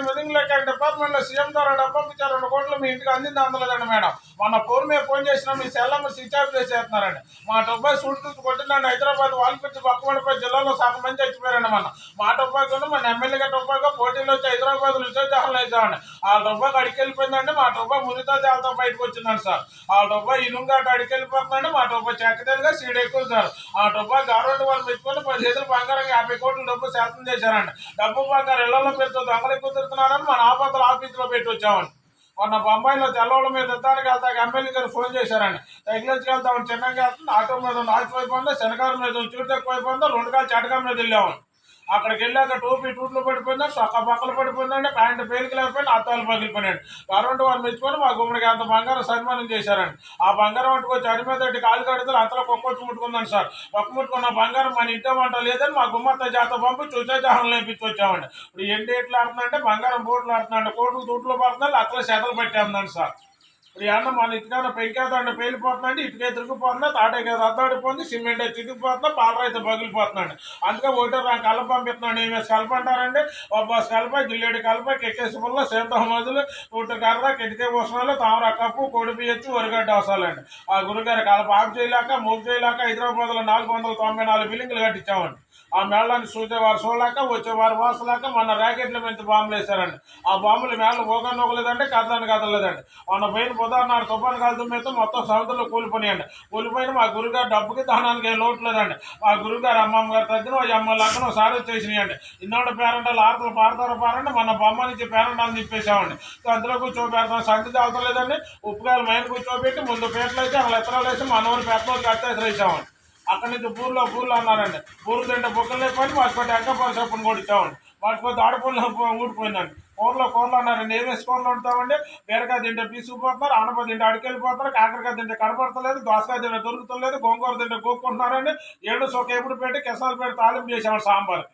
Meeting లెక్కండి డిపార్ట్మెంట్లో CM ద్వారా డబ్బు పంపించారు 2 కోట్లు మీ ఇంటికి అందింది అందలేదండి మేడం. మన ఫోన్ మీద ఫోన్ చేసినా మీ సెల్ నెంబర్ స్విచ్ ఆఫ్ చేసేస్తున్నారండి. మా డబ్బాయి సూట్ కొట్టిందండి హైదరాబాద్ వాల్పిచ్చి పక్కబడిపోయి జిల్లాలో సగం మంది చచ్చిపోయారండి. మా డబ్బాయి మన ఎమ్మెల్యే గారి డబ్బాయిగా పోటీలో వచ్చి హైదరాబాద్ విశ్వజాహం వేసామండి. ఆ డబ్బాకి అడికెళ్ళిపోయిందండి. మా డబ్బాయి మునితో తేలతో బయటకు వచ్చిందండి సార్. ఆ డబ్బాయి ఇనుగాట అడికెళ్ళిపోతుందండి. మా డబ్బాయి చెక్కదేలుగా సీడ్ ఎక్కువ సార్. ఆ డబ్బాయి గవర్నమెంట్ వాళ్ళు మెచ్చుకొని 10 చేతులు బంగారం 50 కోట్ల డబ్బు శాతం చేశారండి. డబ్బు బంగారం ఇళ్లలో పెడుతూ దొంగలు ఎక్కువ తిరుగుతున్నారని మన ఆపదల ఆఫీసులో పెట్టి వచ్చామండి. మొన్న బొంబాయిలో తెల్లవాళ్ళ మీద యుద్ధానికి వెళ్తాక ఎమ్మెల్యే గారు ఫోన్ చేశారండి. తగిలించుకు వెళ్తామని చిన్నగా వెళ్తుంది. ఆటో మీద ఆచిపోయిపోయిందో శనగారం మీద చూడు ఎక్కువైపోయిందో 2 కాలు చెటగా మీద వెళ్ళాము. అక్కడికి వెళ్ళాక టూట్లు పడిపోయిందండి, సొక్క పక్కలు పడిపోయిందండి, ప్యాంటు పేలికి లేకపోయింది, అత్తాలు పగిలిపోయినాడు. గవర్నమెంట్ వాళ్ళు మెచ్చుకొని మా గుమ్మడికి అంత బంగారం సన్మానం చేశారండి. ఆ బంగారం పట్టుకొచ్చి అడి మీద కాలు కడితే అంతలో కుక్కొచ్చి ముట్టుకుందండి సార్. కుక్క ముట్టుకున్న బంగారం మన ఇంట్లో వంట లేదని మా గుమ్మత్త జాత పంపి చూసేజాహం లేపించి వచ్చామండి. ఇప్పుడు ఎండి ఎట్లా ఆడుతుందంటే బంగారం బోట్లు ఆడుతుందండి. కోట్లు తూట్లు పడుతుంది, అట్లా చెదలు పెట్టేస్తుందండి సార్. ఇప్పుడు ఏమన్నా మన ఇటుకన్నా పెంకేదండి పేలిపోతుందండి, ఇటుకే తిరిగిపోతుందా, తాటేకే రద్దాడిపోతుంది, సిమెంట్ చిరిగిపోతుందా, పాలరైతే పగిలిపోతుందండి. అందుకే ఒకటో రంగు కలప పంపిస్తున్నాడు. ఏమే స్కల్ప అంటారండి, ఒబ్బ స్కల్ప జిల్లేడు కలప కెక్కేసి పుల్ల సేంత మొదలు పుట్టు కర్ర కెటికే పోసనాలు తామర కప్పు కొడి బియ్యచ్చు వరిగడ్డ అవసరాలండి. ఆ గురుగారు కలప ఆఫ్ చేయలేక మూవ్ చేయలేక హైదరాబాద్లో 494 బిల్డింగ్లు కట్టించామండి. ఆ మేళాన్ని చూసేవారు చూడలేక వచ్చేవారు వాసలేక మన ర్యాకెట్ల మీద బాంబులు వేశారండి. ఆ బాంబులు మేళ పోగా నొగలేదండి, కదలని కదలేదండి. మన పైన ఉదాహరణ తుఫాను కాలుతో మీద మొత్తం సముద్రంలో కూలిపోయాయండి. కూలిపోయిన మా గురుగారు డబ్బుకి దానానికి ఏం లోటు లేదండి. మా గురుగారు అమ్మమ్మ గారు తగ్గిన అమ్మ లగ్నం ఒకసారి వచ్చేసినాయండి. ఇన్నోటి పేరంటాలు ఆరుతలు పారండి మన బొమ్మ నుంచి పేరంటాలు తిప్పేసామండి. అందులో కూర్చోబెడతాం సంతి తాగుతలేదండి. ఉప్పుకాయలు మైన కూర్చోబెట్టి ముందు పేటలు అయితే అక్కడ ఎత్తనాలు వేసి మన ఊరి పెట్టలోకి కట్టేసి వేసామండి. అక్కడి నుంచి బూర్లో అన్నారండి. బూర్లు తింటే బుక్కలు లేకపోయి వాటిపోతే ఎంకపోతే చెప్పును కూడా ఇచ్చామండి. వాటిపోతే ఆడపూర్లో ఊడిపోయిందండి. కూరలు అన్నారండి. ఏమేసి కూరలు వండుతామండి? బీరకాయ తింటే పీసుకుపోతున్నారు, ఆనప తింటే అడికెళ్ళిపోతున్నారు, కాకరకాయ తింటే కనపడతలేదు, దోసకాయ తింటే దొరుకుతలేదు, గోంగూర తింటే గోక్కుంటున్నారండి. ఏడు సొక్క ఎప్పుడు పెట్టి కెసాలు పెట్టి తాలింపు చేసామండి సాంబార్.